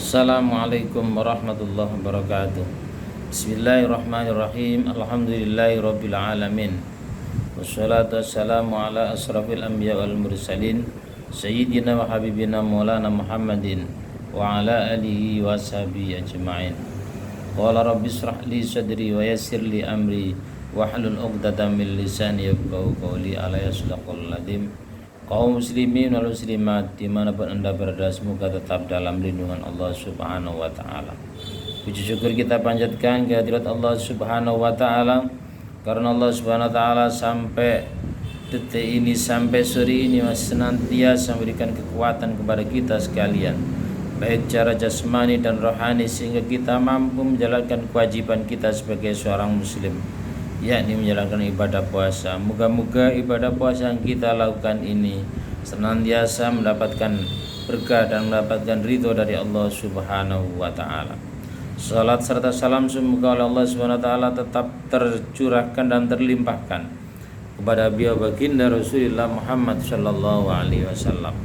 Assalamualaikum warahmatullahi wabarakatuh. Bismillahirrahmanirrahim. Alhamdulillahirabbil alamin. Wassalatu wassalamu ala asrafil anbiya wal mursalin sayyidina wa habibina maulana Muhammadin wa ala alihi wa sahbihi ajma'in. Qala rabbi israh li sadri wa yassir li amri wahlul 'uqdatam min lisani yafqahu qawli. Ala yasdaqul ladhim. Kaum muslimin wal muslimat dimanapun anda berada, semoga tetap dalam lindungan Allah subhanahu wa ta'ala. Puji syukur kita panjatkan kehadirat Allah subhanahu wa ta'ala, karena Allah subhanahu wa ta'ala sampai detik ini, sampai sore ini masih senantiasa memberikan kekuatan kepada kita sekalian, baik cara jasmani dan rohani, sehingga kita mampu menjalankan kewajiban kita sebagai seorang muslim, yakni menjalankan ibadah puasa. Moga-moga ibadah puasa yang kita lakukan ini senantiasa mendapatkan berkah dan mendapatkan ridho dari Allah subhanahu wa ta'ala. Salat serta salam semoga oleh Allah subhanahu wa ta'ala tetap tercurahkan dan terlimpahkan kepada beliau baginda Rasulullah Muhammad sallallahu alaihi wasallam,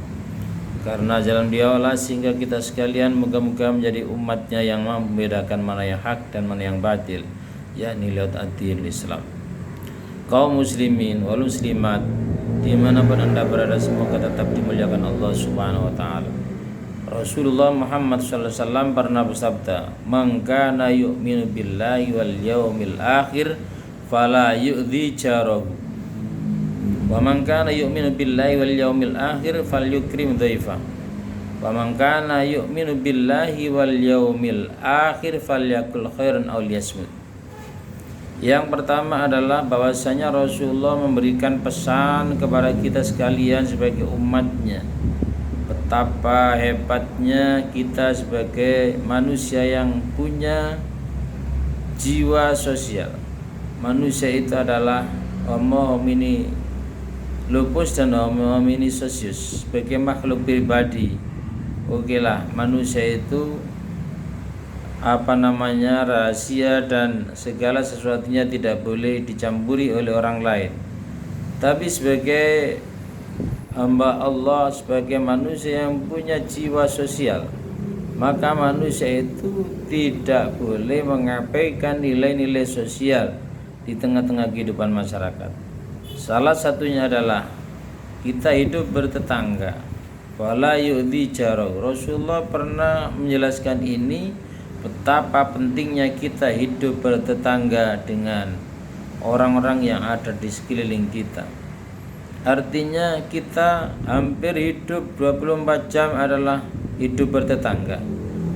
karena jalan dialah sehingga kita sekalian moga-moga menjadi umatnya yang mampu membedakan mana yang hak dan mana yang batil, yakni lewat ad-din Islam. Kaum muslimin wal muslimat dimanapun anda berada, semoga tetap dimuliakan Allah subhanahu wa ta'ala. Rasulullah Muhammad sallallahu alaihi wasallam pernah bersabda, "Man kana yu'minu billahi wal yaumil akhir fala yu'dhi jarahu, wa man kana yu'minu billahi wal yaumil akhir falyukrim dhaifa, wa man kana yu'minu billahi wal yaumil akhir falyakul khairan aw liyasmut." Yang pertama adalah bahwasanya Rasulullah memberikan pesan kepada kita sekalian sebagai umatnya, betapa hebatnya kita sebagai manusia yang punya jiwa sosial. Manusia itu adalah homo homini lupus dan homo homini socius. Sebagai makhluk pribadi, okelah, manusia itu rahasia dan segala sesuatunya tidak boleh dicampuri oleh orang lain. Tapi sebagai hamba Allah, sebagai manusia yang punya jiwa sosial, maka manusia itu tidak boleh mengabaikan nilai-nilai sosial di tengah-tengah kehidupan masyarakat. Salah satunya adalah kita hidup bertetangga. Wala yu'dhi jarahu. Rasulullah pernah menjelaskan ini, betapa pentingnya kita hidup bertetangga dengan orang-orang yang ada di sekeliling kita. Artinya kita hampir hidup 24 jam adalah hidup bertetangga.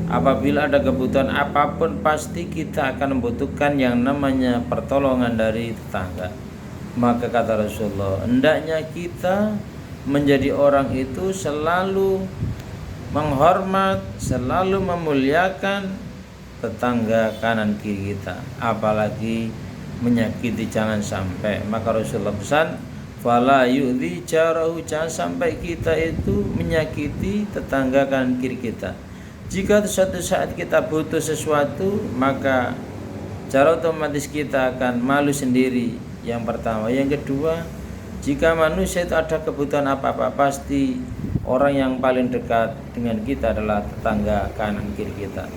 Apabila ada kebutuhan apapun, pasti kita akan membutuhkan yang namanya pertolongan dari tetangga. Maka kata Rasulullah, hendaknya kita menjadi orang itu selalu menghormat, selalu memuliakan tetangga kanan kiri kita, apalagi menyakiti jangan sampai. Maka Rasulullah pesan, fala yu'dhi jarahu, jangan sampai kita itu menyakiti tetangga kanan kiri kita. Jika suatu saat kita butuh sesuatu, maka cara otomatis kita akan malu sendiri, yang pertama. Yang kedua, jika manusia itu ada kebutuhan apa-apa, pasti orang yang paling dekat dengan kita adalah tetangga kanan kiri kita.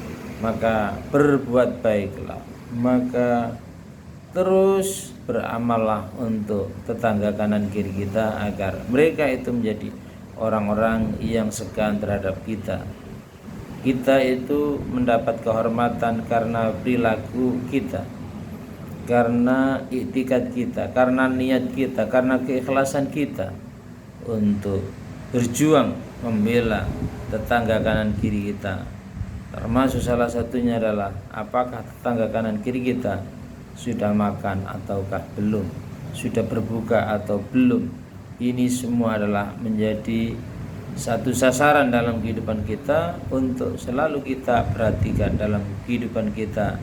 Maka berbuat baiklah, maka terus beramallah untuk tetangga kanan kiri kita, agar mereka itu menjadi orang-orang yang segan terhadap kita. Kita itu mendapat kehormatan karena perilaku kita, karena iktikad kita, karena niat kita, karena keikhlasan kita untuk berjuang membela tetangga kanan kiri kita. Termasuk salah satunya adalah apakah tetangga kanan kiri kita sudah makan ataukah belum, sudah berbuka atau belum. Ini semua adalah menjadi satu sasaran dalam kehidupan kita untuk selalu kita perhatikan dalam kehidupan kita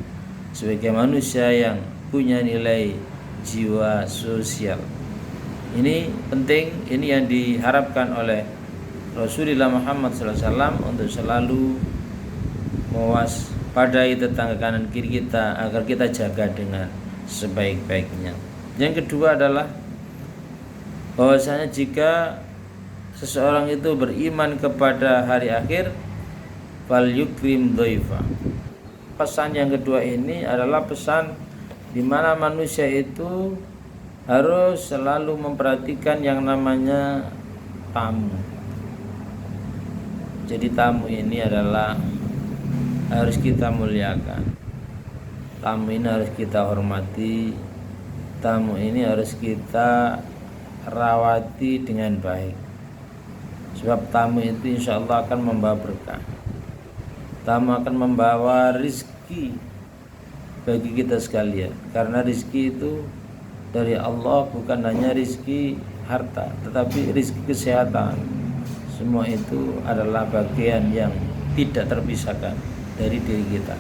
sebagai manusia yang punya nilai jiwa sosial. Ini penting, ini yang diharapkan oleh Rasulullah Muhammad SAW untuk selalu mewaspadai tetangga kanan kiri kita, agar kita jaga dengan sebaik-baiknya. Yang kedua adalah bahwasanya jika seseorang itu beriman kepada hari akhir, fal yukrim dhaifa. Pesan yang kedua ini adalah pesan di mana manusia itu harus selalu memperhatikan yang namanya tamu. Jadi tamu ini adalah harus kita muliakan. Tamu ini harus kita hormati. Tamu ini harus kita rawati dengan baik. Sebab tamu itu insya Allah akan membawa berkah. Tamu akan membawa rizki bagi kita sekalian. Karena rizki itu dari Allah, bukan hanya rizki harta, tetapi rizki kesehatan. Semua itu adalah bagian yang tidak terpisahkan dari diri kita.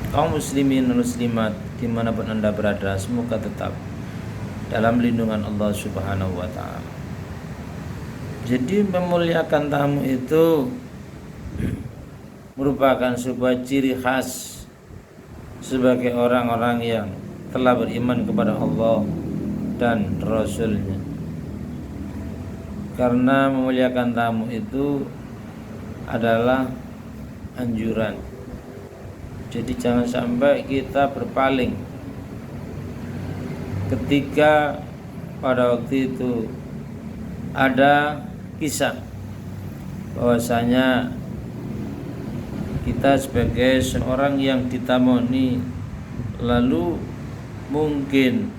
Kaum muslimin dan muslimat dimanapun anda berada, semoga tetap dalam lindungan Allah Subhanahu wa ta'ala. Jadi memuliakan tamu itu merupakan sebuah ciri khas sebagai orang-orang yang telah beriman kepada Allah dan Rasul-Nya. Karena memuliakan tamu itu adalah anjuran. Jadi jangan sampai kita berpaling ketika pada waktu itu ada kisah bahwasanya kita sebagai seorang yang ditamoni, lalu mungkin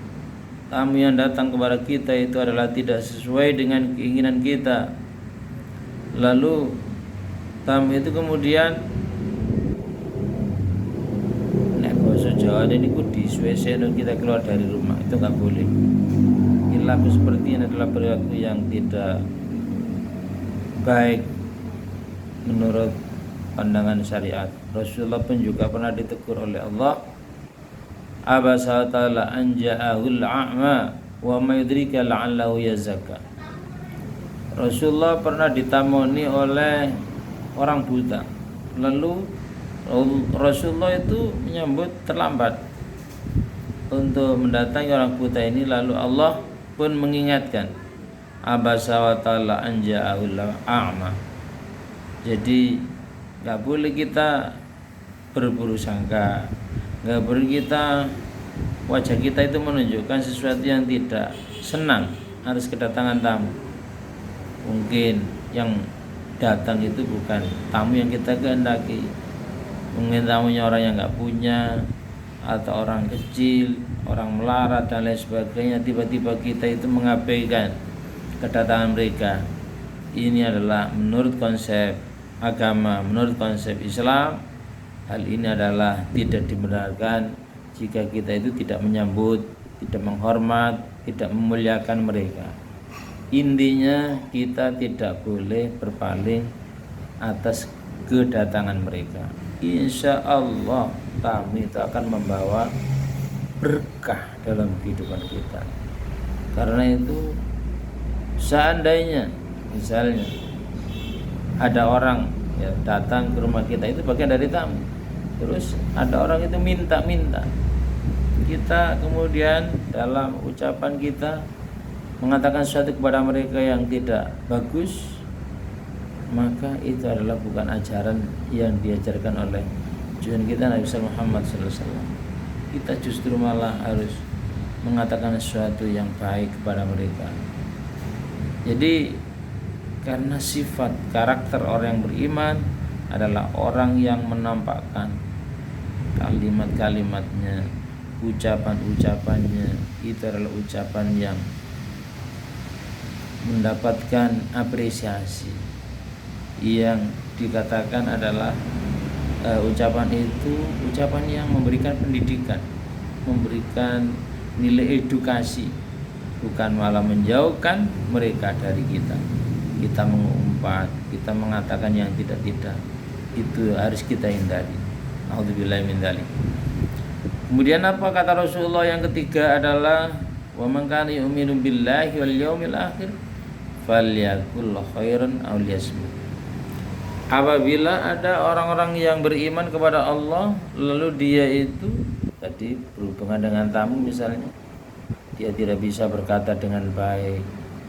tamu yang datang kepada kita itu adalah tidak sesuai dengan keinginan kita. Lalu tamu itu kemudian nek basa Jawa ini ku disuwe-suwe kita keluar dari rumah, itu enggak boleh. Perilaku seperti ini adalah perilaku yang tidak baik menurut pandangan syariat. Rasulullah pun juga pernah ditegur oleh Allah, abasa ta'ala anja'ahul a'ma wa ma yudrika la'allahu yazakka. Rasulullah pernah ditamoni oleh orang buta. Lalu Rasulullah itu menyambut terlambat untuk mendatangi orang buta ini. Lalu Allah pun mengingatkan, abasa wa ta'ala anja'ahul a'ma. Jadi gak boleh kita berburu sangka, gak boleh kita wajah kita itu menunjukkan sesuatu yang tidak senang atas kedatangan tamu. Mungkin yang datang itu bukan tamu yang kita kehendaki, mungkin tamunya orang yang gak punya, atau orang kecil, orang melarat dan lain sebagainya. Tiba-tiba kita itu mengabaikan kedatangan mereka. Ini adalah menurut konsep agama, menurut konsep Islam, hal ini adalah tidak dibenarkan jika kita itu tidak menyambut, tidak menghormat, tidak memuliakan mereka. Intinya kita tidak boleh berpaling atas kedatangan mereka. Insya Allah tamu itu akan membawa berkah dalam kehidupan kita. Karena itu seandainya misalnya ada orang ya datang ke rumah kita, itu bagian dari tamu. Terus ada orang itu minta-minta, kita kemudian dalam ucapan kita mengatakan sesuatu kepada mereka yang tidak bagus, maka itu adalah bukan ajaran yang diajarkan oleh junjungan kita Nabi Muhammad SAW. Kita justru malah harus mengatakan sesuatu yang baik kepada mereka. Jadi karena sifat karakter orang yang beriman adalah orang yang menampakkan kalimat-kalimatnya, ucapan-ucapannya itu adalah ucapan yang mendapatkan apresiasi, yang dikatakan adalah ucapan itu ucapan yang memberikan pendidikan, memberikan nilai edukasi, bukan malah menjauhkan mereka dari kita. Kita mengumpat, kita mengatakan yang tidak-tidak, itu harus kita hindari. A'udzubillahi min dzalik. Kemudian apa kata Rasulullah yang ketiga adalah wa man kana yu'minu billahi wal yaumil akhir falyakul khairan aw liyasmut. Apabila ada orang-orang yang beriman kepada Allah, lalu dia itu tadi berhubungan dengan tamu misalnya, dia tidak bisa berkata dengan baik,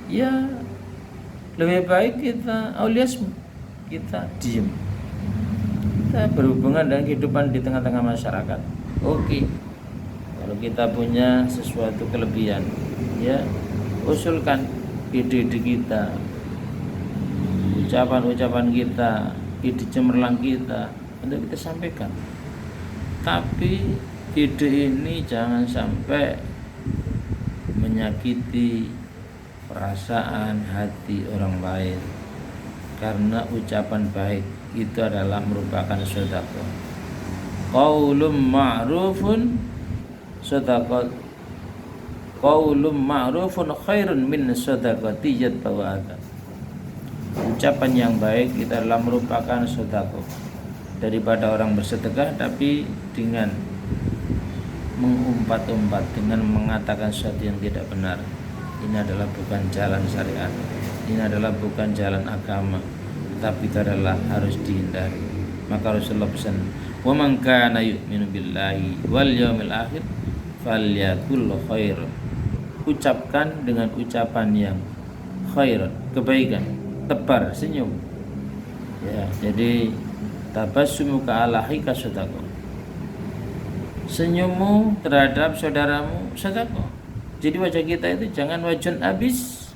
ya lebih baik kita auliasmu, kita diam, Kita berhubungan dengan kehidupan di tengah-tengah masyarakat. Oke. Kalau kita punya sesuatu kelebihan, ya usulkan ide-ide kita, ucapan-ucapan kita, ide cemerlang kita untuk kita sampaikan. Tapi ide ini jangan sampai menyakiti perasaan hati orang lain, karena ucapan baik itu adalah merupakan sedekah. Qaulun ma'rufun sedekah, qaulun ma'rufun khairun min sedekati yatba'aka. Ucapan yang baik itu adalah merupakan sedekah daripada orang bersedekah tapi dengan mengumpat-umpat, dengan mengatakan sesuatu yang tidak benar. Ini adalah bukan jalan syariat, ini adalah bukan jalan agama, tapi itu adalah harus dihindari. Maka Rasulullah pesan, wa man kana yu'minu billahi wal yaumil akhir falyakul khair. Ucapkan dengan ucapan yang khair, kebaikan, tebar, senyum. Ya, jadi tabassumuka ala hika sedekah. Senyummu terhadap saudaramu sedekah. Jadi wajah kita itu jangan wajah habis,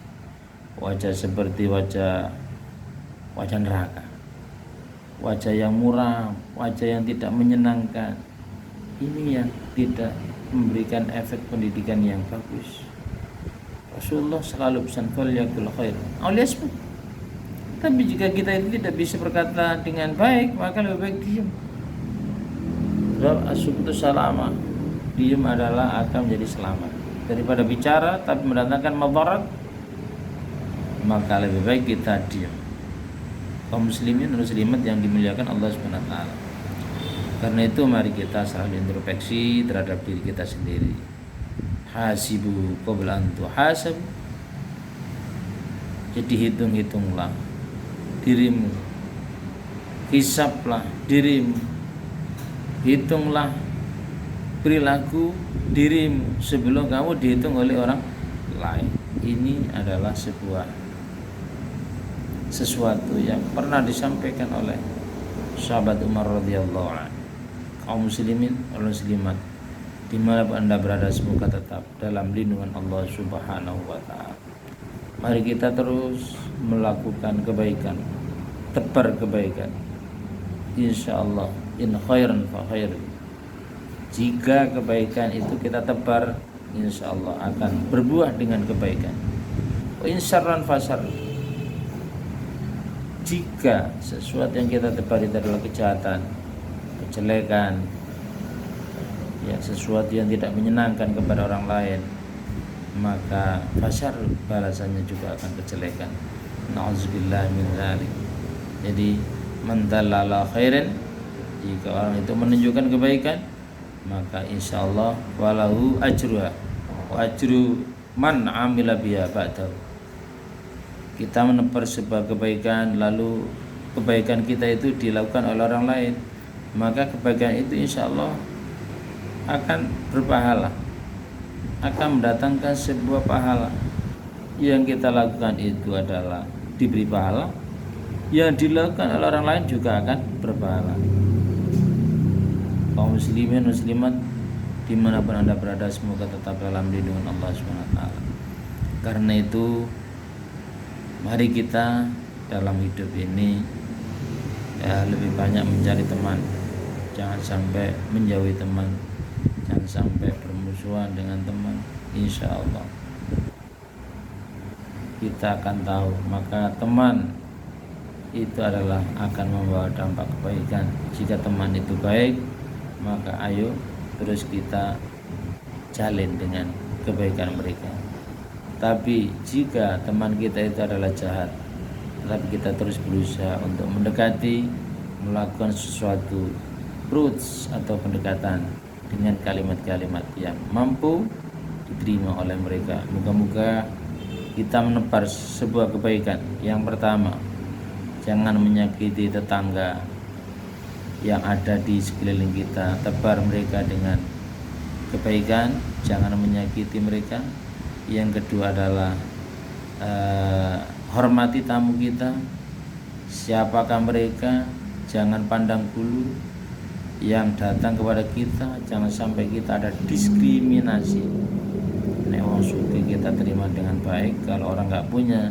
wajah seperti wajah neraka, wajah yang muram, wajah yang tidak menyenangkan. Ini yang tidak memberikan efek pendidikan yang bagus. Rasulullah selalu pesan falyakul khair alias. Tapi jika kita itu tidak bisa berkata dengan baik, maka lebih baik diam. Asuktu salama, diam adalah akan menjadi selamat daripada bicara tapi mendatangkan madarat. Maka lebih baik kita diam. Kaum muslimin dan muslimat yang dimuliakan Allah Subhanahu wa taala. Karena itu mari kita selalu introspeksi terhadap diri kita sendiri. Hasibu qabla an tuhasabu. Jadi hitung-hitunglah dirimu. Hisablah dirimu. Hitunglah perilaku dirimu sebelum kamu dihitung oleh orang lain. Ini adalah sesuatu yang pernah disampaikan oleh sahabat Umar radhiyallahu anhu. Kaum muslimin dan muslimat dimanapun Anda berada, semoga tetap dalam lindungan Allah Subhanahu wa ta'ala. Mari kita terus melakukan kebaikan, tebar kebaikan. Insyaallah in khairan fa khair. Jika kebaikan itu kita tebar, insyaallah akan berbuah dengan kebaikan. Wa in syarran fa syarr. Jika sesuatu yang kita tebar itu adalah kejahatan, kejelekan, ya sesuatu yang tidak menyenangkan kepada orang lain, maka fasyar balasannya juga akan kejelekan. Nauzubillah min dzalik. Jadi man dallala khairan, jika orang itu menunjukkan kebaikan, maka insyaallah walahu ajruha wa ajru man amila biha ba'dahu. Kita menebar sebuah kebaikan, lalu kebaikan kita itu dilakukan oleh orang lain, maka kebaikan itu insyaallah akan berpahala, akan mendatangkan sebuah pahala. Yang kita lakukan itu adalah diberi pahala, yang dilakukan oleh orang lain juga akan berpahala. Kaum muslimin muslimat dimanapun Anda berada, semoga tetap dalam lindungan Allah SWT. Karena itu mari kita dalam hidup ini lebih banyak mencari teman. Jangan sampai menjauhi teman, jangan sampai bermusuhan dengan teman. Insya Allah kita akan tahu, maka teman itu adalah akan membawa dampak kebaikan. Jika teman itu baik, maka ayo terus kita jalin dengan kebaikan mereka. Tapi jika teman kita itu adalah jahat, tapi kita terus berusaha untuk mendekati, melakukan sesuatu approach atau pendekatan dengan kalimat-kalimat yang mampu diterima oleh mereka. Moga-moga kita menebar sebuah kebaikan. Yang pertama, jangan menyakiti tetangga yang ada di sekeliling kita. Tebar mereka dengan kebaikan, jangan menyakiti mereka. Yang kedua adalah hormati tamu kita, siapakah mereka, jangan pandang bulu yang datang kepada kita, jangan sampai kita ada diskriminasi. Nek wong sugih kita terima dengan baik, kalau orang nggak punya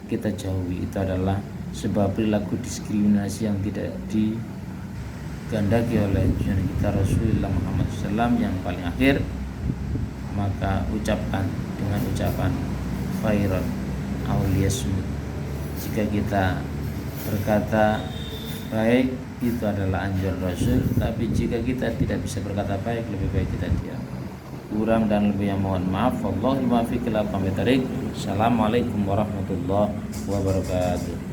kita jauhi. Itu adalah sebab perilaku diskriminasi yang tidak digandaki oleh junjungan kita Rasulullah Muhammad SAW yang paling akhir. Maka ucapkan dengan ucapan khairan aw liyasmut. Jika kita berkata baik, itu adalah anjuran Rasul, tapi jika kita tidak bisa berkata baik, lebih baik kita diam. Kurang dan lebih yang mohon maaf. Wallahul muwaffiq ila aqwamit thoriq. Assalamualaikum warahmatullahi wabarakatuh.